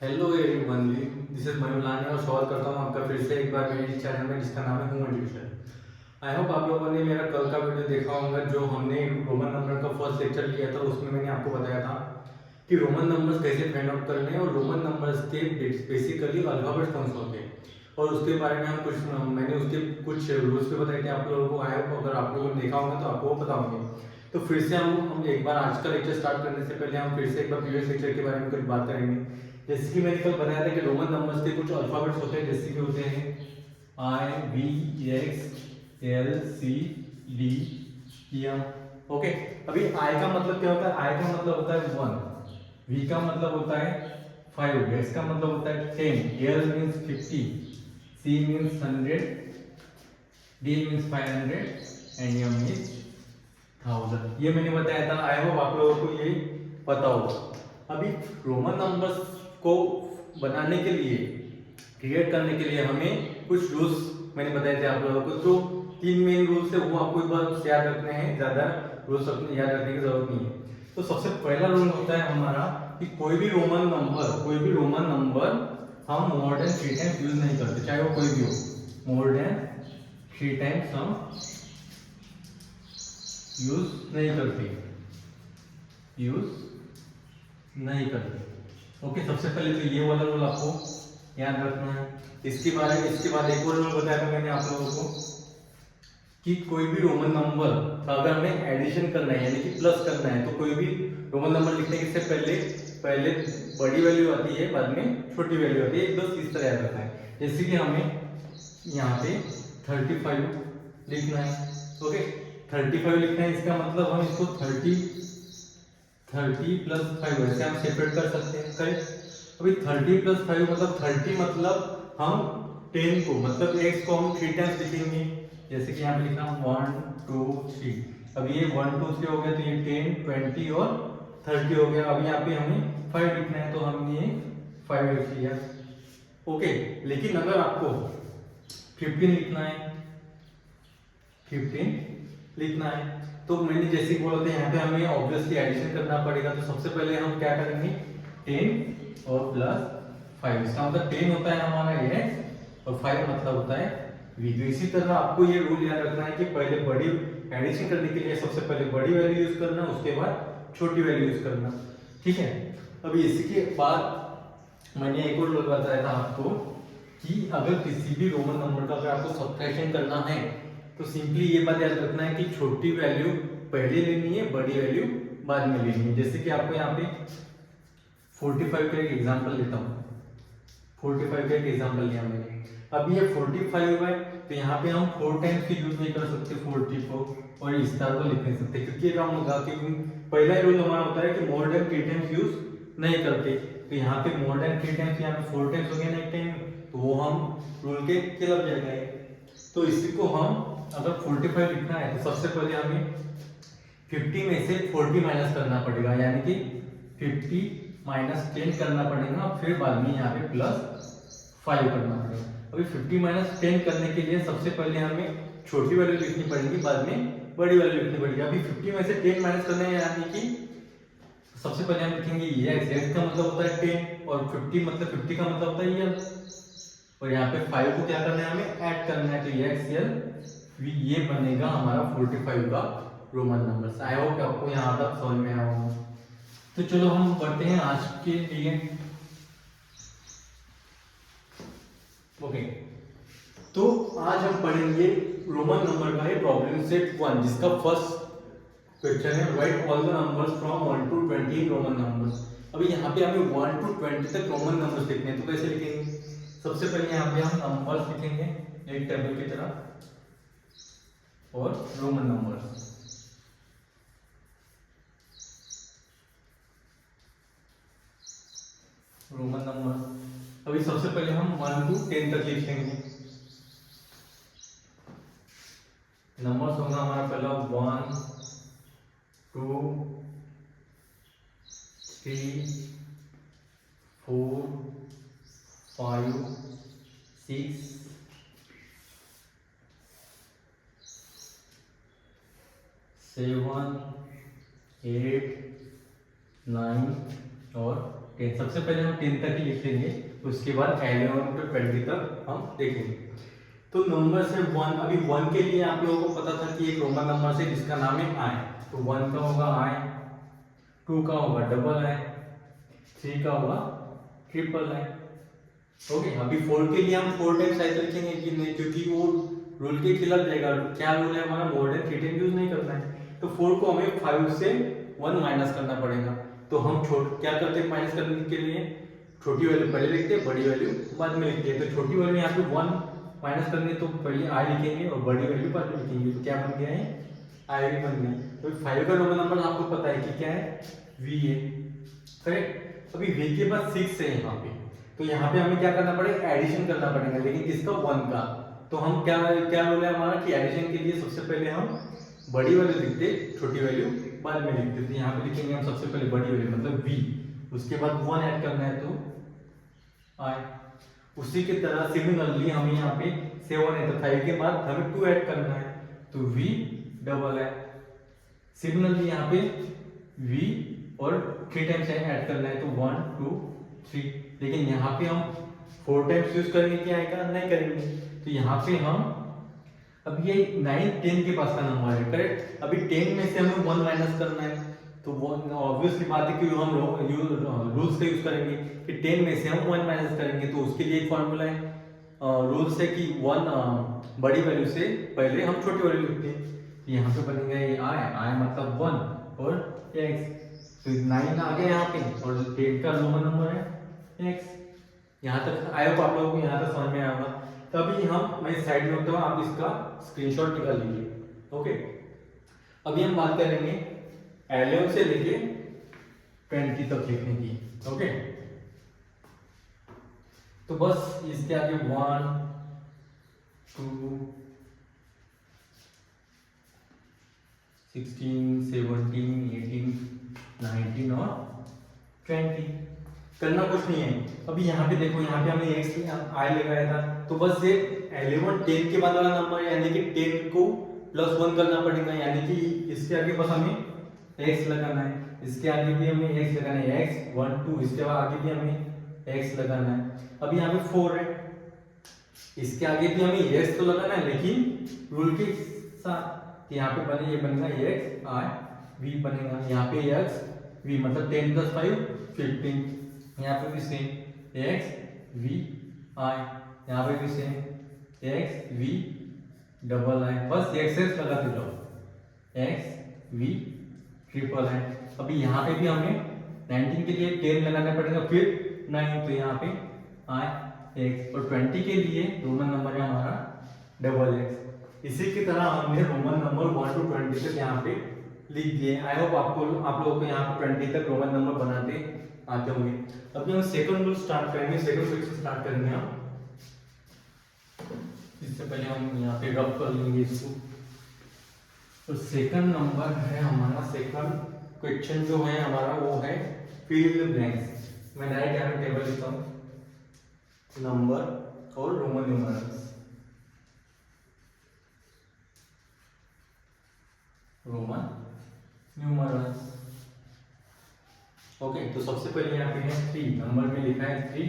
Hello everyone ji, this is Mayur Lani और स्वागत करता हूँ आपका फिर से एक बार मेरे चैनल में जिसका नाम है ह्यूमन ट्यूशन। आई होप आप लोगों ने मेरा कल का वीडियो देखा होगा जो हमने रोमन नंबर का फर्स्ट लेक्चर लिया था। उसमें मैंने आपको बताया था कि रोमन नंबर्स कैसे फाइंड आउट करने हैं और रोमन नंबर्स के बेसिकली अल्फाबेट्स कौन से होते हैं और उसके बारे में हम मैंने उसके कुछ रूल्स भी बताए थे आप लोगों को। आई होप अगर आप लोगों ने देखा होगा तो आपको वो पता होंगे। तो फिर से हम एक बार आज का लेक्चर स्टार्ट करने से पहले हम फिर से एक बार प्रीवियस लेक्चर के बारे में कुछ बात करेंगे। जैसे कि मैंने कल बताया था कि रोमन नंबर्स के कुछ अल्फाबेट्स होते हैं, जैसे कि होते हैं I, V, X, L, C, D, okay. अभी आई का मतलब क्या होता है? आई का मतलब होता है 1, वी का मतलब होता है 5, एक्स का मतलब होता है 10, L means 50, C means 100, D means 500 and M means 1000। ये मैंने बताया था। आई होप आप लोगों को ये पता होगा। अभी रोमन नंबर्स को बनाने के लिए, क्रिएट करने के लिए हमें कुछ रूल्स मैंने बताए थे आप लोगों को। जो 3 मेन रूल्स है वो आपको एक बार याद रखने हैं, ज्यादा रूल्स अपने याद रखने की जरूरत नहीं है। तो सबसे पहला रूल होता है हमारा कि कोई भी रोमन नंबर हम मोर देन 3 टाइम्स यूज नहीं करते, चाहे वो कोई भी हो। मोर देन 3 टाइम्स हम यूज नहीं करते। ओके, सबसे पहले तो ये वाला रूल आपको याद रखना है। इसके बाद एक और रूल बताया था मैंने आप लोगों को कि कोई भी रोमन नंबर का अगर हमें एडिशन करना है यानी कि प्लस करना है, तो कोई भी रोमन नंबर लिखने के से पहले पहले बड़ी वैल्यू आती है, बाद में छोटी वैल्यू आती है। बस इस तरह याद रखना है। जैसे कि हमें यहाँ पे 35 लिखना है। ओके, 35 लिखना है, इसका मतलब हम इसको 30 प्लस 5 ऐसे हम सेपरेट कर सकते हैं। करेक्ट। अभी 30 प्लस 5 मतलब 30 मतलब हम 10 को, मतलब x को हम 3 टाइम्स लिखेंगे। जैसे कि यहाँ पे लिखा 1 2 3। अब ये 1 2 3 हो गया, तो ये 10 20 और 30 हो गया। अब यहाँ पे हमें 5 लिखना है, तो हमने ये 5 लिख लिया। ओके, लेकिन अगर आपको 15 लिखना है, 15 लिखना है, तो मैंने जैसे बोला था यहाँ पे हमें ऑब्वियसली एडिशन करना पड़ेगा। तो सबसे पहले हम क्या करेंगे, 10 और प्लस 5। इसका मतलब 10 होता है हमारा x और 5 मतलब होता है v। तो इसी तरह आपको ये रूल याद रखना है कि पहले बड़ी एडिशन करने के लिए सबसे पहले बड़ी वैल्यू यूज करना, उसके बाद छोटी वैल्यू यूज करना। ठीक है। अभी इसी के बाद मैंने एक और रूल बताया था आपको कि अगर किसी भी रोमन नंबर का अगर आपको सब्ट्रैक्शन करना है, तो सिंपली ये बात याद रखना है कि छोटी वैल्यू पहले लेनी है, बड़ी वैल्यू बाद में लेनी है। जैसे कि आपको यहाँ पे 45 का एक एग्जांपल लेता हूँ। 45 का एक एग्जांपल लिया मैंने। अब ये 45 है, तो यहाँ पे हम 4 टाइम्स की यूज नहीं कर सकते 44 और इस तरह तो लिख नहीं सकते, क्योंकि काम होगा कि पहला रूल हमारा होता है कि मोर देन 3 टाइम्स यूज नहीं करते। तो यहाँ पे मोर देन 3 टाइम्स, यहाँ पे 4 टाइम्स हो गया ना एक टाइम, तो वो हम रूल के खिलाफ जाएगा। तो इसी को हम अगर 45 लिखना है, तो सबसे पहले हमें 50 में से 40 माइनस करना पड़ेगा, यानी कि 50 माइनस 10 करना पड़ेगा, फिर बाद में यहाँ पे प्लस 5 करना पड़ेगा। अभी 50 माइनस 10 करने के लिए सबसे पहले हमें छोटी वैल्यू लिखनी पड़ेगी, बाद में बड़ी वैल्यू लिखनी पड़ेगी। अभी 50 में से 10 माइनस करना है, यानी कि सबसे पहले हम लिखेंगे x का मतलब होता है 10 और 50 मतलब 50 का मतलब होता है ये, और यहाँ पे 5 को क्या करना है, हमें ऐड करना है। तो ये बनेगा हमारा 45 का रोमन नंबर। आई होप आपको यहाँ तक समझ में आया होगा। तो चलो हम बढ़ते हैं आज के लिए। ओके, तो आज हम पढ़ेंगे रोमन नंबर का प्रॉब्लम सेट 1, जिसका फर्स्ट क्वेश्चन है right all the numbers from 1 to 20 Roman numbers. अभी यहाँ पे हमें 1 to 20 तक रोमन नंबर्स लिखने हैं, तो कैसे लिखेंगे? सबसे पहले यहाँ पे हम नंबर्स लिखेंगे एक टेबल की तरह और रोमन नंबर्स। अभी सबसे पहले हम 1 to 10 तक लिखेंगे। नंबर्स होगा हमारा पहला 1 2 3 4 5 6 7 8 9 और 10। सबसे पहले हम 10 तक ही लिख लेंगे, उसके बाद 11 to 20 तक हम देखेंगे। तो नंबर से 1, अभी 1 के लिए आप लोगों को पता था कि एक रोमन नंबर से जिसका नाम है आई, तो 1 का होगा आई, 2 का होगा डबल आई, 3 का होगा ट्रिपल आई। ओके, अभी 4 के लिए हम 4 टाइम्स आई लिखेंगे कि नहीं, क्योंकि वो रूल के खिलाफ जाएगा। क्या रूल है हमारा, मोर देन 3 टाइम यूज नहीं करना है। तो 4 को हमें 5 से 1 माइनस करना पड़ेगा। तो हम क्या करते हैं माइनस करने के लिए, छोटी वैल्यू पहले लिखते हैं, बड़ी वैल्यू बाद में लिखते हैं। तो छोटी वैल्यू यहाँ पे 1 माइनस करनी, तो पहले आई लिखेंगे और बड़ी वैल्यू बाद में लिखेंगे। तो क्या बन गया है, आई भी बन गया। तो 5 का रोमन नंबर आपको पता है कि क्या है, वी है, करेक्ट। अभी वी के बाद 6 है यहाँ पे, तो यहाँ पे हमें क्या करना पड़ेगा, एडिशन करना पड़ेगा, लेकिन किसका, 1 का। तो हम क्या बोले हमारा कि एडिशन के लिए सबसे पहले हम बड़ी वैल्यू लिखते, छोटी वैल्यू बाद में लिखते। तो यहाँ पे लिखेंगे हम सबसे पहले बड़ी वैल्यू मतलब v, उसके बाद 1 ऐड करना है तो i। उसी की तरह सिमिलरली हमें यहाँ पे 7 है, तो 5 के बाद हमें 2 ऐड करना है तो v डबल है। सिमिलरली यहाँ पे v और 3 टाइम्स ऐड करना है तो 1 2 3, लेकिन यहाँ पे हम 4 टाइम्स यूज करेंगे क्या आएगा, नहीं करेंगे। तो यहाँ पे हम, अब ये 9 10 के पास का नंबर है, करेक्ट। अभी 10 में से हमें 1 माइनस करना है, तो ऑब्वियसली बात है कि हम रूल्स का यूज करेंगे कि 10 में से हम 1 माइनस करेंगे। तो उसके लिए एक फॉर्मूला है, रूल्स है कि 1 बड़ी वैल्यू से पहले हम छोटी वैल्यू लिखते हैं। यहाँ पे बनेगा ये आई मतलब 1 और x, तो 9 आ गया यहाँ पे, और 10 का रोमन नंबर है x। यहाँ तक आई होप आप लोगों को यहाँ तक समझ में आया होगा। तभी मैं साइड में होता हूँ, आप इसका स्क्रीनशॉट निकाल लीजिए। ओके, अभी हम बात करेंगे 11 से लेके 20 तक लिखने की। ओके, तो बस इसके आगे 1 2 16 17 18 19 और 20 करना कुछ नहीं है। अभी यहाँ पे देखो, यहाँ पे हमने x आई लगाया था, तो बस ये 11 10 के बाद वाला नंबर, यानी कि 10 को +1 करना पड़ेगा, यानी कि इसके आगे बस हमें x लगाना है, इसके आगे भी हमें x लगाना है, x 1 2, इसके आगे भी हमें x लगाना है। अभी यहाँ पे 4 है, इसके आगे भी हमें x तो लगाना है, लेकिन रूल के साथ यहाँ पे बने, ये बनेगा x i v बनेगा। यहाँ पे x v मतलब 10 + 5 15, यहाँ पे भी सेम x v i, यहाँ पे भी same x v double i, बस x लगाते जाओ, x v ट्रिपल i। अभी यहाँ पे भी हमें 19 के लिए 10 लगाना पड़ेगा, फिर 9, तो यहाँ पे i x, और 20 के लिए रोमन नंबर है हमारा डबल x। इसी की तरह हमने रोमन नंबर 1 to 20 तक यहाँ पे लिख दिए। आई होप आप लोगों को यहाँ पे 20 तक रोमन नंबर बनाते आते होंगे। अभी हम सेकंड रूल स्टार्ट करेंगे, सेकंड क्वेश्चन स्टार्ट करेंगे हम। इससे पहले हम यहाँ पे रब कर लेंगे इसको। तो सेकंड नंबर है हमारा, सेकंड क्वेश्चन जो है हमारा वो है फिल इन द ब्लैंक्स। मैं डायरेक्ट यहाँ पे टेबल लिखता हूँ, नंबर और Roman numerals, Roman numerals. Okay, तो सबसे पहले यहाँ पे है 3, नंबर में लिखा है 3,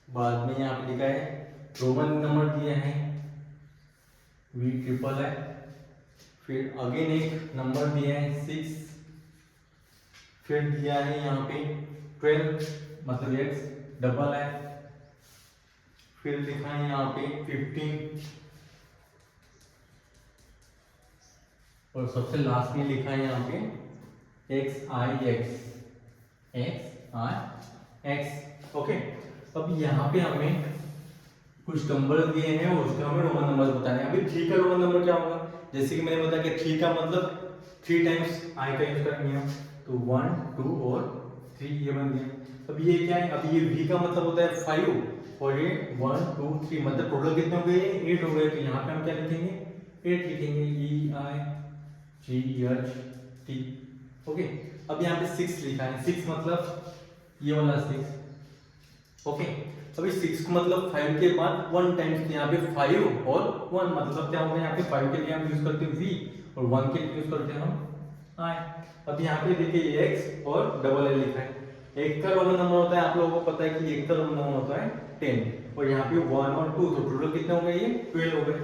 बाद में यहाँ पे लिखा है रोमन नंबर दिया है v ट्रिपल है, फिर अगेन एक नंबर दिया है 6, फिर दिया है यहाँ पे 12 मतलब x डबल है, फिर लिखा है यहाँ पे 15, और सबसे लास्ट में लिखा है यहाँ पे x i x। ओके, अब यहाँ पे हमें कुछ नंबर दिए हैं, उसका हमें रोमन नंबर बताने हैं। अभी 3 का रोमन नंबर क्या होगा, जैसे कि मैंने बताया कि 3 का मतलब 3 टाइम्स i का यूज करेंगे हम, तो 1 2 और 3 ये बन गया। अब ये क्या है, अब ये v का मतलब होता है 5, और ये 1 2 3 मतलब टोटल कितने हो गए, 8 हो गए। तो यहाँ पे हम क्या लिखेंगे, 8 लिखेंगे, e i g h t। Okay, अब यहाँ पे 6 लिखा है, 6 मतलब ये वाला 6। ओके, अभी 6 को मतलब 5 के बाद 1 टाइम्स, यहाँ पे 5 और 1 मतलब क्या होगा, यहाँ पे 5 के लिए हम यूज करते हैं v और 1 के लिए यूज करते हैं हम i। अब यहाँ पे देखिए x और डबल l लिखा है, एक का रोमन नंबर होता है, आप लोगों को पता है कि एक का रोमन नंबर होता है 10, और यहाँ पे 1 और 2, तो टोटल कितने हो गए, ये 12 हो गए।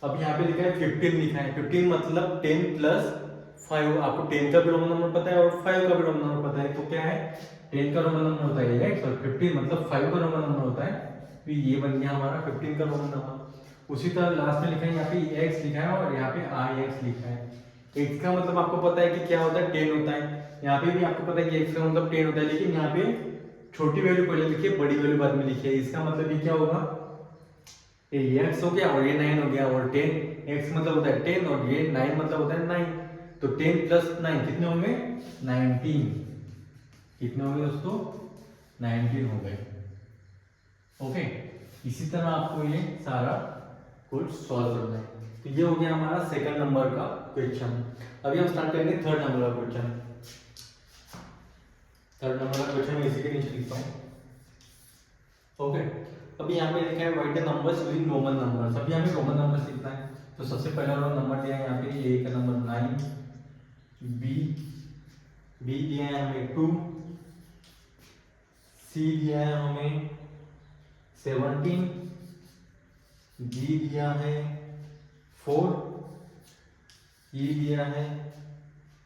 अब यहाँ पे लिखा है 15 लिखा है, 15 मतलब 10 प्लस 5, आपको 10 का भी रोमन नंबर पता है और 5 का भी रोमन नंबर पता है, तो क्या है 10 का रोमन नंबर होता है x और 15 मतलब 5 का रोमन नंबर होता है, तो ये बन गया हमारा 15 का रोमन नंबर। उसी तरह लास्ट में लिखा है, यहाँ पे x लिखा है और यहाँ पे ix लिखा है। x का मतलब आपको पता है कि क्या होता है 10 होता है, यहाँ पे भी आपको पता है कि x का मतलब 10 होता है, लेकिन यहाँ पे छोटी वैल्यू पहले लिखिए, बड़ी वैल्यू बाद में लिखिए। इसका मतलब ये क्या होगा, ये x हो गया और ये 9 हो गया, और 10 x मतलब होता है 10 और ये 9 मतलब होता है 9, तो 10 प्लस 9 कितने होंगे 19, कितने होंगे दोस्तों 19 हो गए। ओके, इसी तरह आपको ये सारा कुछ सॉल्व करना है। तो ये हो गया हमारा सेकंड नंबर का क्वेश्चन। अभी हम स्टार्ट करेंगे थर्ड नंबर का क्वेश्चन। थर्ड नंबर का क्वेश्चन मैं इसी के नीचे लिखता हूँ। ओके, अभी यहाँ पे लिखा है right the numbers using Roman numbers. अभी हमें रोमन नंबर्स लिखना है, तो सबसे पहला नंबर दिया है यहाँ पे ए का नंबर 9, बी दिया है हमें 2, सी दिया है हमें 17, डी दिया है 4, ई दिया है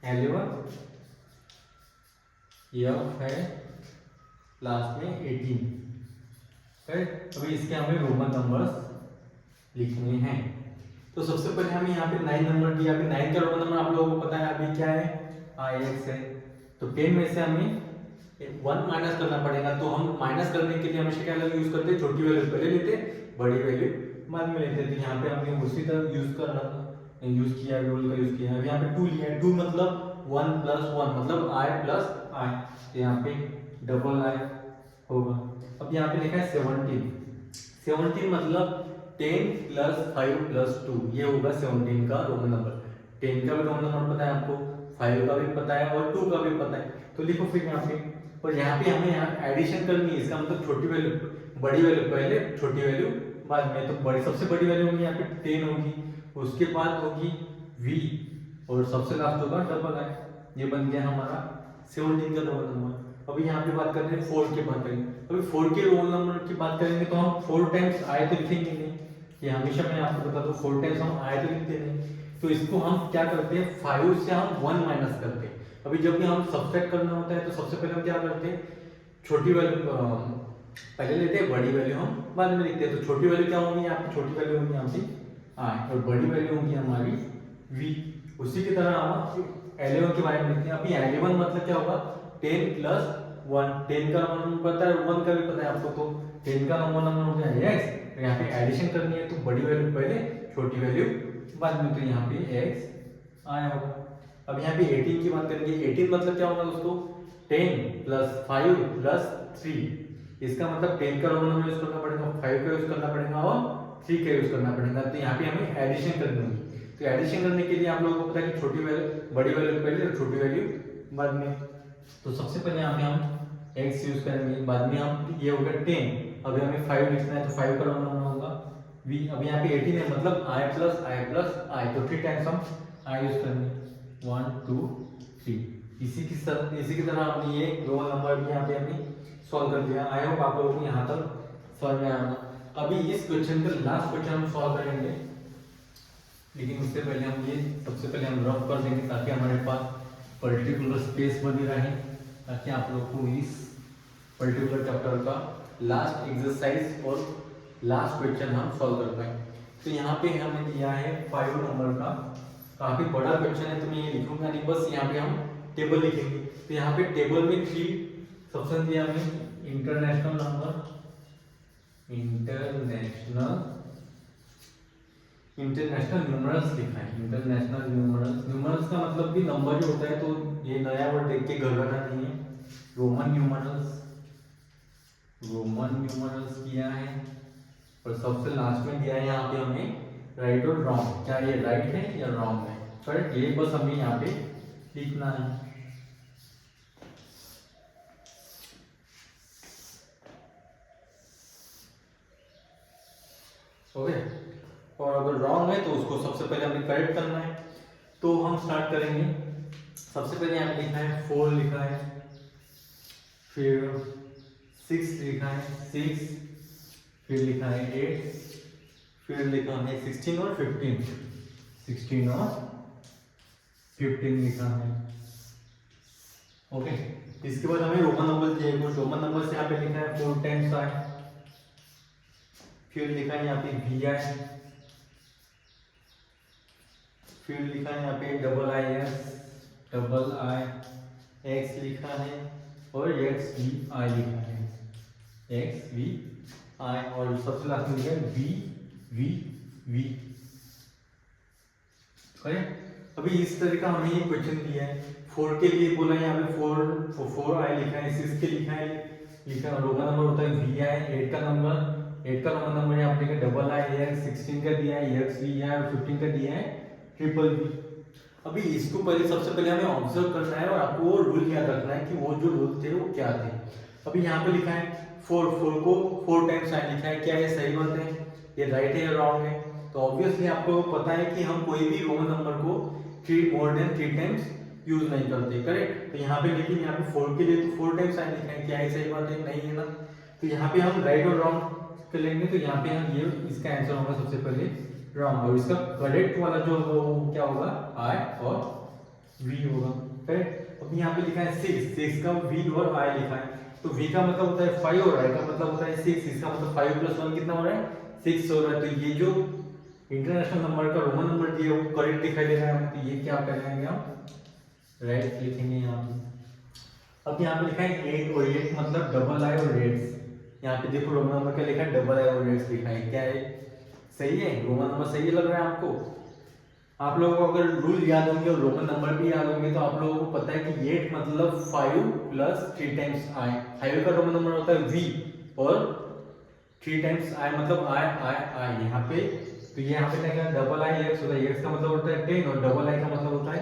11, एफ है लास्ट में 18। अभी इसके हमें रोमन नंबर्स लिखने हैं। तो सबसे पहले हमें यहाँ पे 9 नंबर दिया, अभी 9 का रोमन नंबर आप लोगों को पता है अभी क्या है, ix है। तो 10 में से हमें 1 माइनस करना पड़ेगा, तो हम माइनस करने के लिए हमेशा क्या यूज करते हैं, छोटी वैल्यू पहले लेते, बड़ी वैल्यू बाद में लेते। तो यहाँ पे हमने उसी तरह यूज किया, रूल का यूज किया। अभी यहाँ पे 2 लिया है, 2 मतलब 1 प्लस 1 मतलब i प्लस i, तो यहाँ पे डबल i होगा। अब यहाँ पे लिखा है 17 मतलब 10 प्लस 5 प्लस 2, ये होगा 17 का रोमन नंबर। 10 का भी रोमन नंबर पता है आपको, 5 का भी पता है और 2 का भी पता है, तो लिखो फिर यहाँ पे। और यहाँ पे हमें यहाँ एडिशन करनी है, इसका मतलब छोटी वैल्यू बड़ी वैल्यू पहले, छोटी वैल्यू बाद में। तो बड़ी सबसे बड़ी वैल्यू होगी यहाँ पे 10 होगी, उसके बाद होगी v और सबसे लास्ट होगा डबल i। ये बन गया हमारा 17 का रोमन नंबर। अभी यहाँ पे बात करते हैं 4 की बात करेंगे। अभी 4 के रोल नंबर की बात करेंगे तो हम 4 टाइम्स आए तो लिखेंगे नहीं, ये हमेशा मैं आपको बता दूं 4 टाइम्स हम आए तो लिखते नहीं। तो इसको हम क्या करते हैं, 5 से हम 1 माइनस करते हैं। अभी जब भी हम सब्ट्रैक्ट करना होता है तो सबसे पहले हम क्या करते हैं, छोटी वैल्यू पहले लेते हैं, बड़ी वैल्यू हम बाद में लिखते हैं। तो छोटी वैल्यू क्या होगी, यहाँ पे छोटी वैल्यू होगी यहाँ पे आई और बड़ी वैल्यू होगी हमारी v। उसी की तरह हम 11 के बारे में लिखते हैं। अभी 11 मतलब क्या होगा, 10 प्लस 1, 10 का नंबर पता है, 1 का भी पता है आपको, तो 10 का नंबर हो गया x। तो यहाँ पे एडिशन करनी है, तो बड़ी वैल्यू पहले, छोटी वैल्यू बाद में, तो यहाँ पे x आया होगा। अब यहाँ पे 18 की बात करेंगे। 18 मतलब क्या होगा दोस्तों, 10 प्लस 5 प्लस 3। इसका मतलब 10 का रोमन नंबर यूज करना पड़ेगा, 5 का यूज करना पड़ेगा और 3 का यूज करना पड़ेगा। तो यहाँ पे हमें एडिशन करनी होगी। तो एडिशन करने के लिए आप लोगों को पता है कि छोटी वैल्यू बड़ी वैल्यू पहले और छोटी वैल्यू बाद में। तो सबसे पहले यहाँ पे हम x यूज करेंगे, बाद में हम ये होगा 10। अभी हमें 5 लिखना है, तो 5 का रोमन नंबर होगा v। अभी यहाँ पे 18 है मतलब i plus i plus i, तो 3 टाइम्स हम i यूज करेंगे, 1 2 3। इसी की तरह हमने ये रोमन नंबर भी यहाँ पे हमने सॉल्व कर दिया। आई होप आप लोगों को यहाँ तक समझ में आया। अभी इस क्वेश्चन का लास्ट क्वेश्चन हम सॉल्व करेंगे, लेकिन उससे पहले हम ये सबसे पहले हम रफ कर देंगे ताकि हमारे पास पर्टिकुलर स्पेस बनी रहे, ताकि आप लोगों को इस पर्टिकुलर चैप्टर का लास्ट एक्सरसाइज और लास्ट क्वेश्चन हम सॉल्व कर पाए। तो यहाँ पे हमें दिया है 5 नंबर का, काफी बड़ा क्वेश्चन है, तो मैं ये लिखूंगा नहीं, बस यहाँ पे हम टेबल लिखेंगे। तो यहाँ पे टेबल में 3 सब्सन दिया हमें, इंटरनेशनल नंबर, इंटरनेशनल न्यूमरल्स लिखा है। इंटरनेशनल न्यूमरल्स का मतलब भी नंबर ही होता है, तो ये नया वर्ड देख के घबराना नहीं है। रोमन न्यूमरल्स किया है, और सबसे लास्ट में दिया है यहाँ पे हमें राइट और रॉन्ग, क्या ये राइट है या रॉन्ग है, करेक्ट, ये बस हमें यहाँ पे लिखना है। ओके, और अगर रॉन्ग है तो उसको सबसे पहले हमें करेक्ट करना है। तो हम स्टार्ट करेंगे सबसे पहले यहाँ पे लिखा है 4 लिखा है, फिर 6 लिखा है 6, फिर लिखा है 8, फिर लिखा है 16 और 15, 16 और 15 लिखा है। ओके, इसके बाद हमें रोमन नंबर दिए, कुछ रोमन नंबर से यहाँ पे लिखा है 4 टाइम्स आई, फिर लिखा है यहाँ पे वी आई, फिर लिखा है यहाँ पे double I S, double I x लिखा है, और एक्स वी आई लिखा है, एक्स वी आई, और सबसे लास्ट में लिखा है वी वी वी। अभी इस तरह का हमें ये क्वेश्चन दिया है। 4 के लिए बोला है यहाँ पे 4 आई लिखा है, 6 के लिखा है रोमन नंबर होता है वी आई, 8 का रोमन नंबर यहाँ पे डबल आई है, 16 का दिया है एक्स वी है, और 15 का दिया है ट्रिपल वी। अभी इसको पहले सबसे पहले हमें ऑब्जर्व करना है और आपको वो रूल याद रखना है कि वो जो रूल थे वो क्या थे। अभी यहाँ पे लिखा है 4 को 4 टाइम्स आई लिखा है, क्या ये सही बात है, ये राइट है या रॉन्ग है? तो ऑब्वियसली आपको पता है कि हम कोई भी रोमन नंबर को 3 टाइम्स यूज नहीं करते, करेक्ट? तो यहाँ पे लेकिन यहाँ पे 4 के लिए तो 4 टाइम्स आई लिखा है, क्या ये सही बात है? नहीं है ना। तो यहाँ पे हम राइट और रॉन्ग कर लेंगे, तो यहाँ पे हम ये इसका आंसर होगा सबसे पहले रॉन्ग, और इसका करेक्ट वाला जो होगा वो क्या होगा, आई और वी होगा, करेक्ट? अब यहाँ पे लिखा है 6 का वी और आई लिखा है, तो वी का मतलब होता है 5 और आई का मतलब होता है 6, इसका मतलब 5 + 1 कितना हो रहा है, 6 हो रहा है। तो ये जो इंटरनेशनल नंबर का रोमन नंबर दिया वो करेक्ट दिखाई दे रहा है, तो ये क्या करेंगे हम, राइट लिखेंगे यहाँ पे। अब यहाँ पे लिखा है 8 और 8 मतलब डबल आई और एक्स, यहाँ पे देखो रोमन नंबर क्या लिखा है, डबल आई और एक्स लिखा है, क्या है सही है? रोमन नंबर सही लग रहा है आपको? आप लोगों को अगर रूल याद होंगे और रोमन नंबर भी याद होंगे तो आप लोगों को पता है कि 8 मतलब 5 + 3 टाइम्स आई, 5 का रोमन नंबर होता है वी, और 3 टाइम्स आई मतलब आई यहाँ पे। तो ये यहाँ पे क्या डबल आई एक्स होता है, एक्स का मतलब होता है 10 और डबल आई का मतलब होता है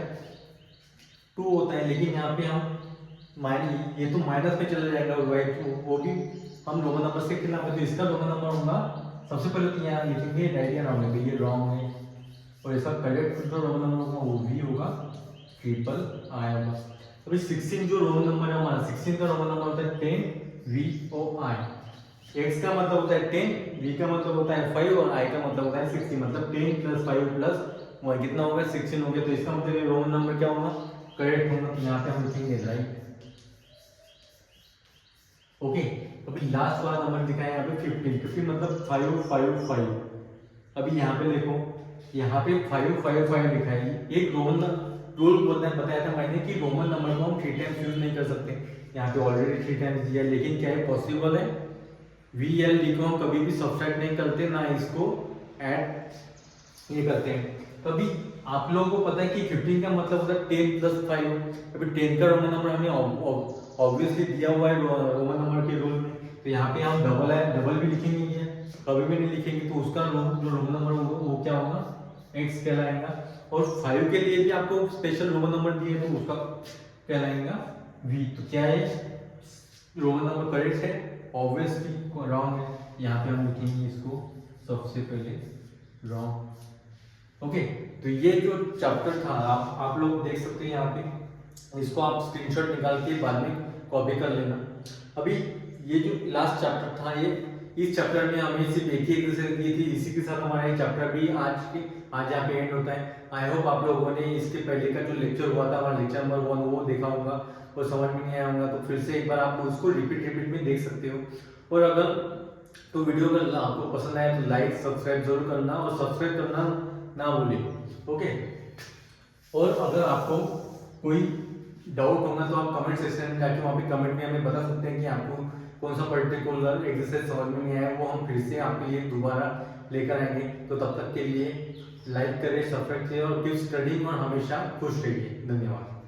2 होता है, लेकिन यहाँ पे हम ये तो माइनस में चला जाएगा, वो भी हम रोमन नंबर से खिलाफ है, तो इसका रोमन नंबर होगा सबसे पहले तो यहाँ लिखेंगे राइट या रॉन्ग है, ये रॉन्ग है, और इसका करेक्ट जो रोमन नंबर होगा वो भी होगा ट्रिपल आई होगा। अभी 16 जो रोमन नंबर है हमारा, 16 का रोमन नंबर होता है 10 वी ओ आई, एक्स का मतलब होता है 10, वी का मतलब होता है 5 और आई का मतलब होता है 60, मतलब 10 + 5 + 1 कितना होगा, 16 हो गया। तो इसका मतलब रोमन नंबर क्या होगा, करेक्ट होगा, तो यहाँ पे हम लिखेंगे राइट। ओके, अभी लास्ट वाला नंबर दिखा है यहाँ पे 15 मतलब 5 5 5। अभी यहाँ पे देखो, यहाँ पे 5 5 5 लिखा है, एक रोमन रूल बताया था मैंने कि रोमन नंबर को हम 3 टाइम्स यूज नहीं कर सकते, यहाँ पे ऑलरेडी 3 टाइम्स दिया, लेकिन क्या है पॉसिबल है, वी एल डी को हम कभी भी सब्सट्रैक्ट नहीं करते, ना इसको ऐड ये करते हैं। तो अभी आप लोगों को पता है कि 15 का मतलब होता है 10 + 5। अभी 10 का रोमन नंबर हमें ऑब्वियसली दिया हुआ है रोमन नंबर के रूल में, तो यहाँ पे हम डबल भी लिखेंगे, कभी भी नहीं लिखेंगे, तो उसका जो रोमन नंबर होगा वो क्या होगा, एक्स कहलाएगा। और 5 के लिए भी आपको स्पेशल रोमन नंबर दिए तो उसका कहलाएगा वी। तो क्या है, रोमन नंबर करेक्ट है, ऑब्वियसली रॉन्ग है, यहाँ पे हम लिखेंगे इसको सबसे पहले रॉन्ग। ओके, तो ये जो चैप्टर था आप लोग देख सकते हैं यहाँ पे, इसको आप स्क्रीनशॉट निकाल के बाद में कॉपी कर लेना। अभी ये जो लास्ट चैप्टर था, ये इस चैप्टर में हमें सिर्फ एक ही एक्सरसाइज दी थी, इसी के साथ हमारा ये चैप्टर भी आज यहाँ पे एंड होता है। आई होप आप लोगों ने इसके पहले का जो लेक्चर हुआ था हमारा लेक्चर नंबर 1 वो देखा होगा और समझ में नहीं आया होगा, तो फिर से एक बार आप उसको रिपीट में देख सकते हो। और अगर तो वीडियो अगर आपको पसंद आए तो लाइक सब्सक्राइब जरूर करना, और सब्सक्राइब करना ना भूलें, ओके। और अगर आपको कोई डाउट होगा तो आप कमेंट सेक्शन में जाके वहाँ पे कमेंट में हमें बता सकते हैं कि आपको कौन सा पर्टिकुलर एक्सरसाइज समझ में नहीं आया, वो हम फिर से आपके लिए दोबारा लेकर आएंगे। तो तब तक के लिए लाइक करें, सब्सक्राइब करें और कीप स्टडीइंग, और हमेशा खुश रहिए। धन्यवाद।